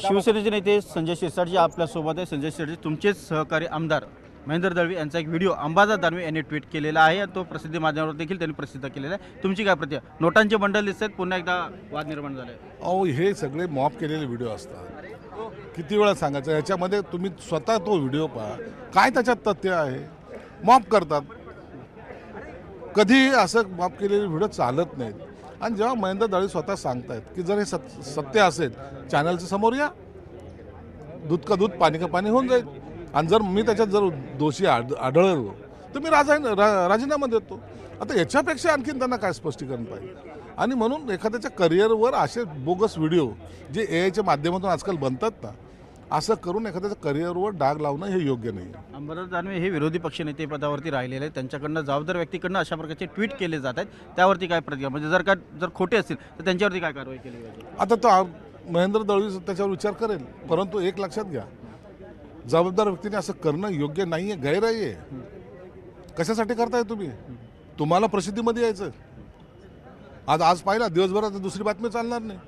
शिवसेनेचे नेते संजय शिरसाटजी आपल्यासोबत आहे। संजय शिरसाटजी, तुमचेच सहकारी आमदार महेंद्र दळवी यांचा एक व्हिडिओ अंबादास दानवे यांनी ट्विट केलेला आहे आणि तो प्रसिद्धी माध्यमावर देखील त्यांनी प्रसिद्ध केलेला आहे। तुमची काय प्रतिक्रिया? नोटांचे बंडल दिसत आहेत, पुन्हा एकदा वाद निर्माण झाला आहे। अहो, हे सगळे मॉप केलेले व्हिडिओ असतात। किती वेळा सांगायचं, याच्यामध्ये तुम्ही स्वतः तो व्हिडिओ पहा, काय त्याच्यात तथ्य आहे। मॉप करतात, कधी असं मॉप केलेले व्हिडिओ चालत नाहीत। आणि जेव्हा महेंद्र दळवी स्वतः सांगतायत की जर हे सत्य असेल, चॅनलच्या समोर या, दूध का दूध पाणी का पाणी होऊन जाईल। आणि जर मी त्याच्यात जर दोषी आढळलो तर मी राजीनामा देतो। आता याच्यापेक्षा आणखीन त्यांना काय स्पष्टीकरण पाहिजे? आणि म्हणून एखाद्याच्या करिअरवर असे बोगस व्हिडिओ जे एआयच्या माध्यमातून आजकाल बनतात ना, असं करून एखाद्याच्या करिअरवर डाग लावणं हे योग्य नाही आहे। अंबादास दानवे हे विरोधी पक्षनेते पदावरती राहिलेले आहेत, त्यांच्याकडनं जबाबदार व्यक्तीकडनं अशा प्रकारचे ट्विट केले जात आहेत, त्यावरती काय प्रतिक्रिया? म्हणजे जर खोटे असतील तर त्यांच्यावरती काय कारवाई केली पाहिजे? आता तो महेंद्र दळवी त्याच्यावर विचार करेल, परंतु एक लक्षात घ्या, जबाबदार व्यक्तीने असं करणं योग्य नाही आहे, गैर आहे। कशासाठी करताय तुम्ही? तुम्हाला प्रसिद्धीमध्ये यायचं। आज पाहिला, दिवसभरात दुसरी बातमी चालणार नाही,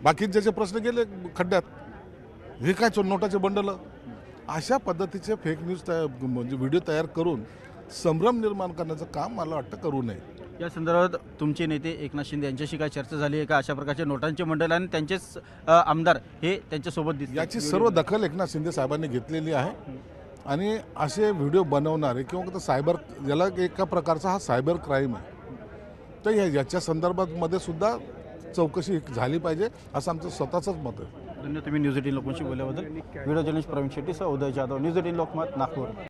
बाकीचे प्रश्न गेले खड्ड्यात। हे काय नोटाचे बंडल, अशा पद्धतीचे फेक न्यूज म्हणजे व्हिडिओ तयार करून संभ्रम निर्माण करण्याचं काम मला वाटतं करू नये। या संदर्भात तुमचे नेते एकनाथ शिंदे यांच्याशी काय चर्चा झाली आहे का? अशा प्रकारचे नोटांचे बंडल आणि त्यांचेच आमदार हे त्यांच्यासोबत दिसतात, याची सर्व दखल एकनाथ शिंदे साहेबांनी घेतलेली आहे। आणि असे व्हिडिओ बनवणारे किंवा सायबर, याला एका प्रकारचा हा सायबर क्राईम आहे, तर याच्या संदर्भामध्ये सुद्धा चौकशी झाली पाहिजे, असं आमचं स्वतःचंच मत आहे। धन्यवाद तुम्ही न्यूज 18 लोकांशी बोलल्याबद्दल। व्हिडिओ जर्नलिस्ट प्रवीण शेट्टी सह उदय जाधव, न्यूज 18 लोकमत, नागपूर।